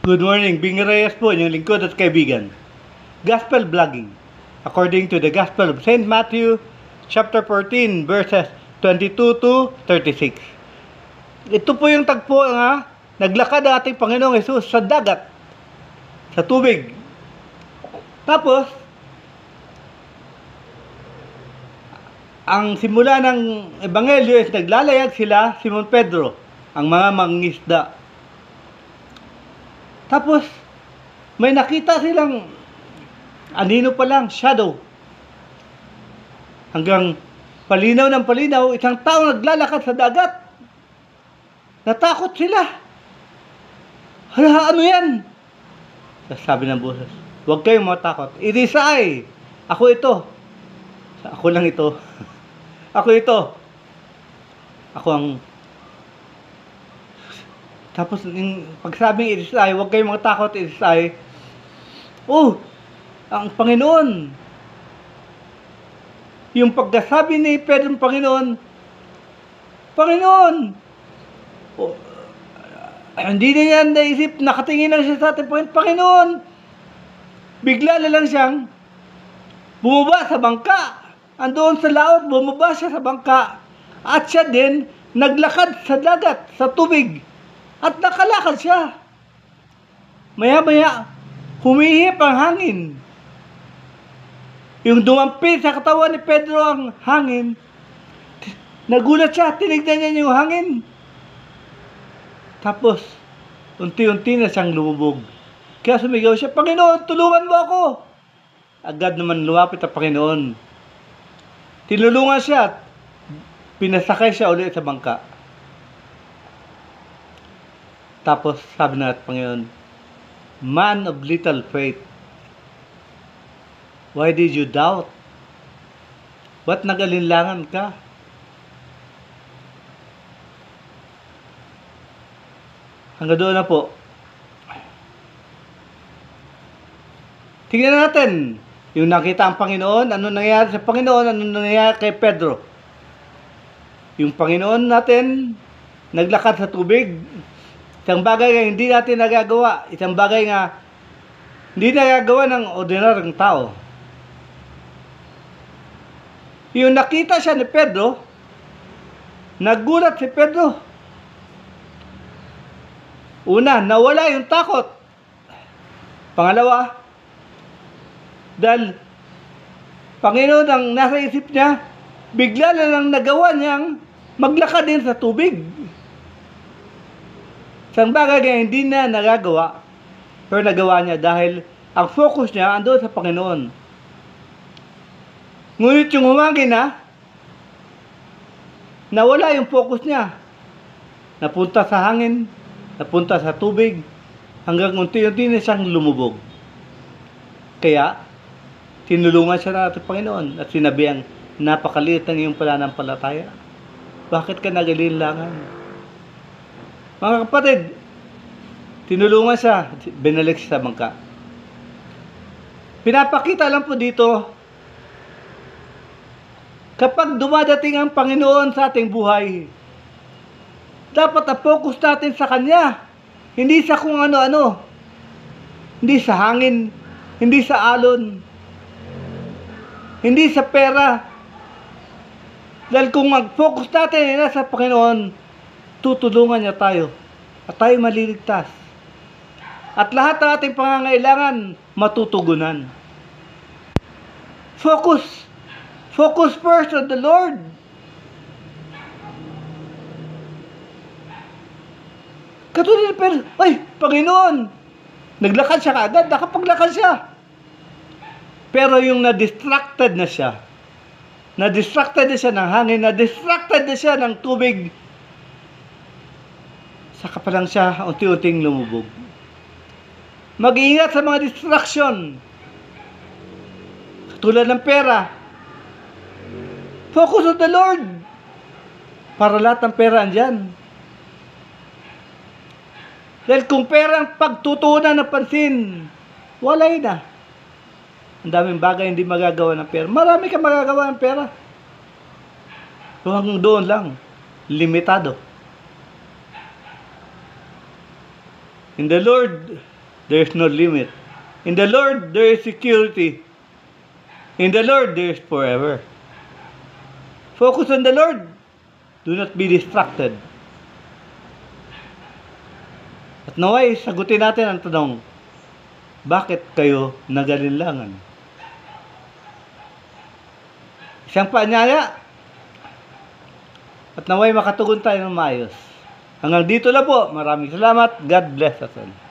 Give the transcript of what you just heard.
Good morning, Bing Reyes po, inyong lingkod at kaibigan. Gospel Vlogging. According to the Gospel of St. Matthew, chapter 14, verses 22 to 36. Ito po yung tagpo nga, naglakad ang ating Panginoong Hesus sa dagat, sa tubig. Tapos, ang simula ng Ebanghelyo is naglalayag sila, Simon Pedro, ang mga mangingisda. Tapos, may nakita silang anino pa lang, shadow. Hanggang palinaw ng palinaw, isang tao naglalakad sa dagat. Natakot sila. Hala, ano yan? Sabi ng boses, huwag kayong matakot. It is I. Ako ito. Ako lang ito. Ako ito. Ako ang... Tapos, yung pagsabing it is I, huwag kayong matakot, it is I. Oh, ang Panginoon. Yung pagkasabi ni Pedro ng Panginoon, Panginoon! Oh, hindi na niya naisip, nakatingin lang siya sa ating Panginoon. Bigla na lang siyang bumaba sa bangka. Andoon sa laot, bumaba siya sa bangka. At siya din, naglakad sa dagat, sa tubig. At nakalakad siya. Maya-maya, humihip ang hangin. Yung dumampi sa katawan ni Pedro ang hangin, nagulat siya, tinignan niya yung hangin. Tapos, unti-unti na siyang lumubog. Kaya sumigaw siya, Panginoon, tulungan mo ako. Agad naman lumapit ang Panginoon. Tinulungan siya at pinasakay siya ulit sa bangka. Tapos sabi na at Panginoon, Man of little faith, why did you doubt? Ba't nag-alinlangan ka? Hanggang doon na po. Tingnan natin yung nakita ang Panginoon, ano nangyari sa Panginoon, ano nangyari kay Pedro. Yung Panginoon natin, naglakad sa tubig. Isang bagay nga hindi natin nagagawa. Isang bagay nga hindi nagagawa ng ordinaryong tao. Yung nakita siya ni Pedro, nagulat si Pedro. Una, nawala yung takot. Pangalawa, dahil Panginoon ang nasa isip niya, bigla na lang nagawa niyang maglakad din sa tubig. Isang bagay na hindi na nagagawa, pero nagawa niya dahil ang focus niya andun sa Panginoon. Ngunit yung humangin na, nawala yung focus niya. Napunta sa hangin, napunta sa tubig, hanggang unti-unti na siyang lumubog. Kaya, tinulungan siya ng ating Panginoon at sinabihan, napakaliit ng iyong pananampalataya. Bakit ka nag-alinlangan? Mga kapatid, tinulungan siya, binalik siya sa bangka. Pinapakita lang po dito, kapag dumadating ang Panginoon sa ating buhay, dapat ang focus natin sa Kanya, hindi sa kung ano-ano, hindi sa hangin, hindi sa alon, hindi sa pera. Dahil kung mag-focus natin ay nasa Panginoon, tutulungan niya tayo at tayo maliligtas. At lahat ng ating pangangailangan matutugunan. Focus. Focus first on the Lord. Katulad ni Pedro, ay, Panginoon, naglakad siya kaagad, nakapaglakad siya. Pero yung na-distracted na siya, na-distracted na siya ng hangin, na-distracted na siya ng tubig, saka pa lang siya unti-unting lumubog. Mag-iingat sa mga distraction. Tulad ng pera. Focus on the Lord. Para lahat ng pera andyan. Dahil kung pera ang pagtutuunan ng pansin, walay na. Ang daming bagay hindi magagawa ng pera. Marami kang magagawa ng pera. Hanggang doon lang. Limitado. In the Lord, there is no limit. In the Lord, there is security. In the Lord, there is forever. Focus on the Lord. Do not be distracted. At naway, sagutin natin ang tanong, bakit kayo nagalinlangan? Isang paanyaya. At naway makatugon tayo ng maayos. Hanggang dito lang po. Maraming salamat. God bless us all.